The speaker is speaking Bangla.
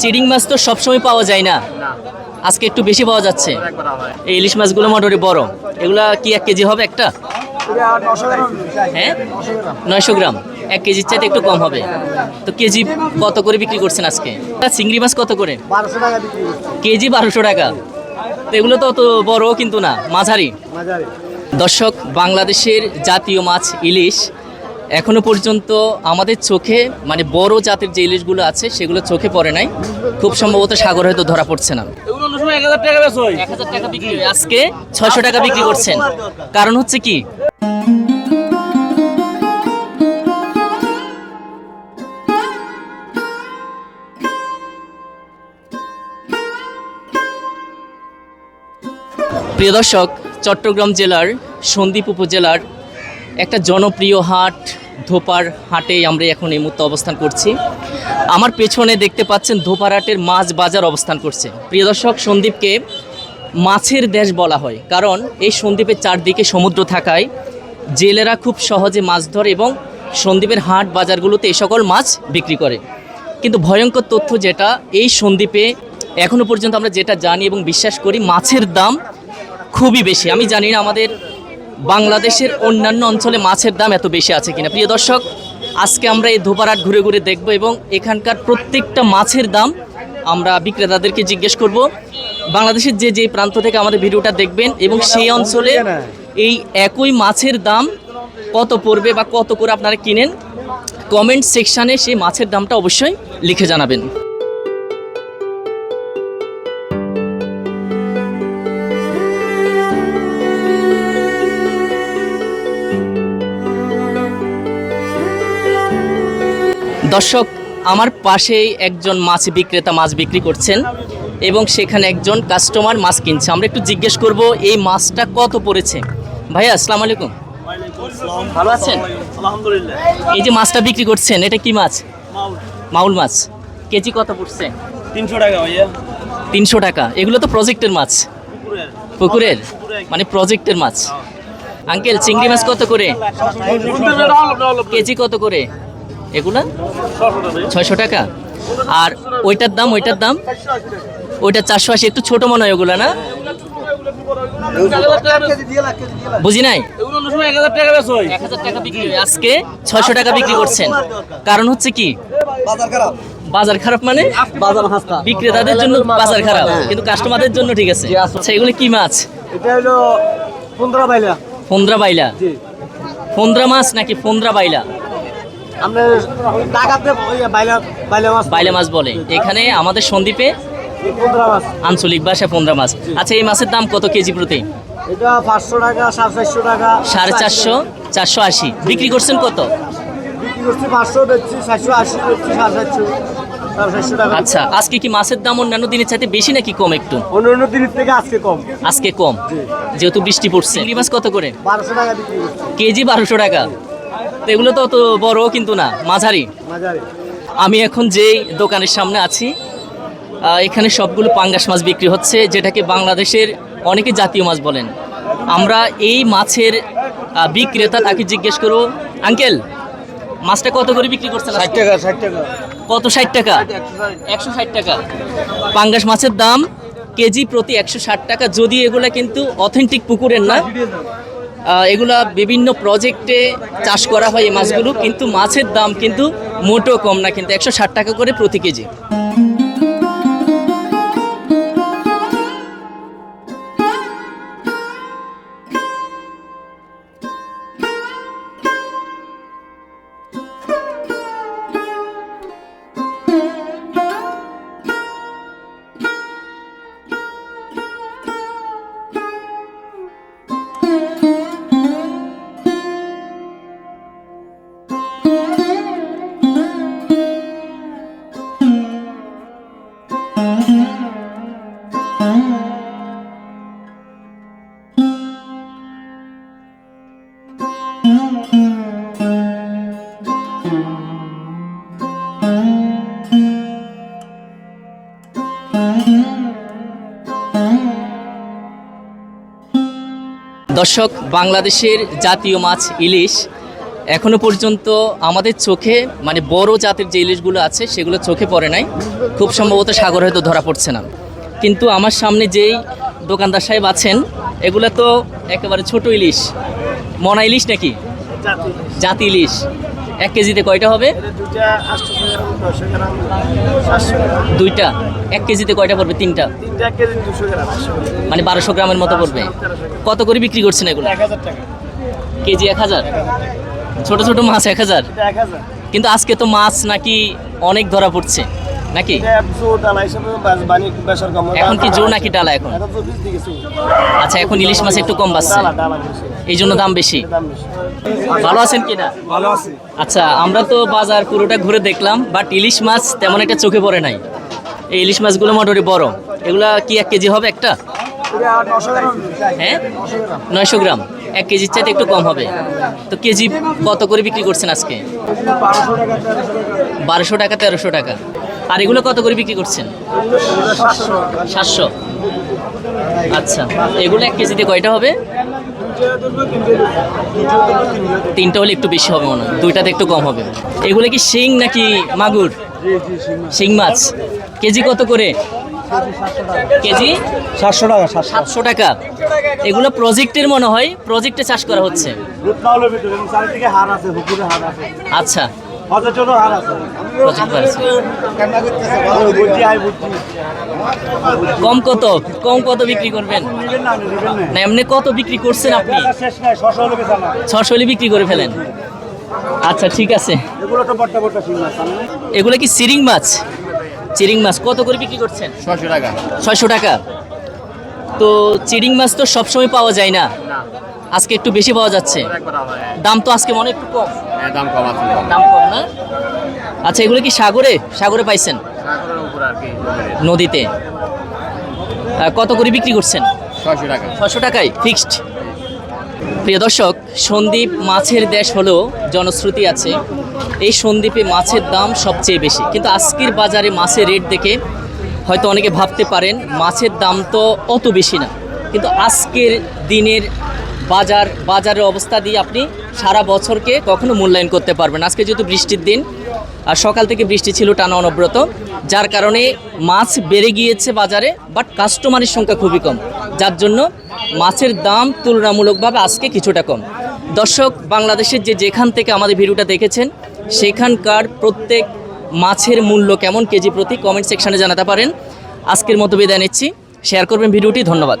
চিংড়ি মাছ তো সবসময় পাওয়া যায় না, আজকে একটু বেশি পাওয়া যাচ্ছে। এই ইলিশ মাছগুলো মোটামুটি বড়, এগুলা কি 1 কেজি হবে একটা? হ্যাঁ, 900 গ্রাম, 1 কেজির চাইতে একটু কম হবে। তো কেজি কত করে বিক্রি করছেন আজকে? চিংড়ি মাছ কত করে? 1200 টাকা বিক্রি করছি। কেজি 1200 টাকা। তো এগুলো তো অত বড় কিন্তু না, মাঝারি। দর্শক, বাংলাদেশের জাতীয় মাছ ইলিশ এখনো পর্যন্ত আমাদের চোখে, মানে বড় জাতের যে ইলিশগুলো আছে সেগুলো চোখে পড়ে নাই। খুব সম্ভবত সাগর হয়তো ধরা পড়ছে না। 1000 টাকা বিক্রি, আজকে 600 টাকা বিক্রি করছেন। কারণ হচ্ছে কি? প্রিয় দর্শক, চট্টগ্রাম জেলার সন্দ্বীপ উপজেলার একটা জনপ্রিয় হাট ধোপার হাটে আমরা এখন এই মুহূর্তে অবস্থান করছি। আমার পেছনে দেখতে পাচ্ছেন ধোপার হাটের মাছ বাজার অবস্থান করছে। প্রিয় দর্শক, সন্দ্বীপকে মাছের দেশ বলা হয়, কারণ এই সন্দ্বীপের চারদিকে সমুদ্র থাকায় জেলেরা খুব সহজে মাছ ধরে এবং সন্দ্বীপের হাট বাজারগুলোতে এই সকল মাছ বিক্রি করে। কিন্তু ভয়ঙ্কর তথ্য যেটা, এই সন্দ্বীপে এখনও পর্যন্ত আমরা যেটা জানি এবং বিশ্বাস করি, মাছের দাম খুবই বেশি। আমি জানি না আমাদের বাংলাদেশের অন্যান্য অঞ্চলে মাছের দাম এত বেশি আছে কিনা। প্রিয় দর্শক, আজকে আমরা এই ধোপারহাট ঘুরে ঘুরে দেখব এবং এখানকার প্রত্যেকটা মাছের দাম আমরা বিক্রেতাদেরকে জিজ্ঞেস করব। বাংলাদেশের যে যে প্রান্ত থেকে আমাদের ভিডিওটা দেখবেন এবং সেই অঞ্চলে এই একই মাছের দাম কত পড়বে বা কত করে আপনারা কিনেন, কমেন্ট সেকশানে সেই মাছের দামটা অবশ্যই লিখে জানাবেন। দর্শক, আমার পাশেই একজন মাছ বিক্রেতা মাছ বিক্রি করছেন এবং সেখানে একজন কাস্টমার মাছ কিনছে। আমরা একটু জিজ্ঞেস করব এই মাছটা কত পড়েছে। ভাইয়া, আসসালামু আলাইকুম। ভালো আছেন? আলহামদুলিল্লাহ। এই যে মাছটা বিক্রি করছেন, এটা কি মাছ? মাউল মাছ। কেজি কত পড়ছে? 300 টাকা ভাইয়া। 300 টাকা। এগুলো তো প্রজেক্টের মাছ, পুকুরের, মানে প্রজেক্টের মাছ। আঙ্কেল, চিংড়ি মাছ কত করে কেজি? কত করে এগুলা? 600 টাকা। আর ওইটার দাম? ওইটা 480। একটু ছোট মনে হয় ওগুলা, না? বুঝি নাই। 1000 টাকা বিক্রি, আজকে 600 টাকা বিক্রি করছেন। কারণ হচ্ছে কি? বাজার খারাপ। মানে বিক্রেতাদের জন্য বাজার খারাপ, কিন্তু কাস্টমারদের জন্য ঠিক আছে। আচ্ছা, এগুলো কি মাছ? এটা হলো 15 বাইলা। 15 বাইলা? 15 মাছ নাকি 15 বাইলা? আমরা টাকাতে বাইলা মাছ বলে এখানে আমাদের সন্দ্বীপে। 15 মাছ আঞ্চলিক ভাষায় 15 মাছ। আচ্ছা, এই মাছের দাম কত কেজি প্রতি? এটা 500 টাকা, 450 টাকা, 450, 480। বিক্রি করছেন কত? বিক্রি করছি 500, বেচছি 780, বেচছি 750, 450 টাকা। আচ্ছা, আজকে কি মাছের দাম অন্যান্য দিনের চাইতে বেশি নাকি কম? একটু অন্যান্য দিনের থেকে আজকে কম। আজকে কম, যেহেতু বৃষ্টি পড়ছে। চিংড়ি মাছ কত করে? 1200 টাকা বিক্রি করছি। কেজি 1200 টাকা। তো এগুলো তো অত বড় কিন্তু না, মাঝারি। আমি এখন যেই দোকানের সামনে আছি, এখানে সবগুলো পাঙ্গাস মাছ বিক্রি হচ্ছে, যেটাকে বাংলাদেশের অনেকে জাতীয় মাছ বলেন। আমরা এই মাছের বিক্রেতা, তাকে জিজ্ঞেস করব। আঙ্কেল, মাছটা কত করে বিক্রি করছেন? 60 টাকা। 60 টাকা। কত? 60 টাকা? 160 টাকা। পাঙ্গাস মাছের দাম কেজি প্রতি 160 টাকা। যদি এগুলা কিন্তু অথেন্টিক পুকুরের না, এগুলা বিভিন্ন প্রজেক্টে চাষ করা হয় এই মাছগুলো, কিন্তু মাছের দাম কিন্তু মোটেও কম না, কিন্তু 160 টাকা করে প্রতি কেজি। দর্শক, বাংলাদেশের জাতীয় মাছ ইলিশ এখনো পর্যন্ত আমাদের চোখে মানে বড় জাতের যে ইলিশগুলো আছে সেগুলো চোখে পড়ে নাই, খুব সম্ভবত সাগর হয়তো ধরা পড়ছে না। কিন্তু আমার সামনে যেই দোকানদার সাহেব আছেন এগুলো তো একেবারে ছোট ইলিশ, মনা ইলিশ নাকি জাতি ইলিশ। 1 কেজিতে কয়টা হবে? দুইটা 1 কেজিতে কয়টা পড়বে? তিনটা মানে 1200 গ্রামের মতো পড়বে। কত করে বিক্রি করছেন এগুলো? কেজি 1000, ছোট ছোট মাছ 1000। কিন্তু আজকে তো মাছ নাকি অনেক ধরা পড়ছে নাকি? এখন কি জো নাকি ডালা এখন? আচ্ছা, এখন ইলিশ মাছ একটু কম পাচ্ছে, এই জন্য দাম বেশি। ভালো আছেন কিনা? ভালো আছি। আচ্ছা, আমরা তো বাজার পুরোটা ঘুরে দেখলাম, বাট ইলিশ মাছ তেমন একটা চোখে পড়ে নাই। এই ইলিশ মাছগুলো মোটামুটি বড়, এগুলা কি 1 কেজি হবে একটা? হ্যাঁ, 900 গ্রাম। 1 কেজির চাইতে একটু কম হবে। তো কেজি কত করে বিক্রি করছেন আজকে? 1200 টাকা, 1300 টাকা। আর এগুলো কত করে বিক্রি করছেন? 700। আচ্ছা, এগুলো 1 কেজিতে কয়টা হবে? 3টা হলে একটু বেশি হবে মনে হয়, 2টাতে একটু কম হবে। এগুলো কি শিং নাকি মাগুর? শিং মাছ। কেজি কত করে? কেজি 700 টাকা। 700 টাকা। এগুলো প্রজেক্টের মনে হয়, প্রজেক্টে চাষ করা হচ্ছে। চারিদিকে হার আছে, পুকুরে হার আছে। আচ্ছা, ছোট হার আছে। প্রজেক্ট করেছে। কম কত বিক্রি করবেন? না এমনি কত বিক্রি করছেন আপনি? 600 হলে বিক্রি করে ফেলেন। আচ্ছা, ঠিক আছে। এগুলো কি চিরিং মাছ? চিরিং মাছ কত করে বিক্রি করছেন? 600 টাকা। 600 টাকা। তো চিরিং মাছ তো সবসময় পাওয়া যায় না, আজকে একটু বেশি পাওয়া যাচ্ছে। দাম তো আজকে মনে একটু কম। দাম কম আছে। দাম কম না? আচ্ছা, এগুলো কি সাগরে পাইছেন? সাগরের উপর আর কি, নদীতে। কত করে বিক্রি করছেন? 600 টাকা। 600 টাকায় ফিক্সড। প্রিয় দর্শক, সন্দ্বীপ মাছের দেশ হলেও জনশ্রুতি আছে এই সন্দ্বীপে মাছের দাম সবচেয়ে বেশি। কিন্তু আজকের বাজারে মাছের রেট দেখে হয়তো অনেকে ভাবতে পারেন মাছের দাম তো অত বেশি না, কিন্তু আজকের দিনের বাজারের অবস্থা দিয়ে আপনি সারা বছরকে কখনো মূল্যায়ন করতে পারবেন। আজকে যেহেতু বৃষ্টির দিন আর সকাল থেকে বৃষ্টি ছিল টানা অনবরত, যার কারণে মাছ বেড়ে গিয়েছে বাজারে, বাট কাস্টমারের সংখ্যা খুবই কম, যার জন্য মাছের দাম তুলনামূলকভাবে আজকে কিছুটা কম। দর্শক, বাংলাদেশের যেখান থেকে আমাদের ভিডিওটা দেখেছেন সেখানকার প্রত্যেক মাছের মূল্য কেমন কেজি প্রতি কমেন্ট সেকশনে জানাতে পারেন। আজকের মতো বিদায় নিচ্ছি, শেয়ার করবেন ভিডিওটি। ধন্যবাদ।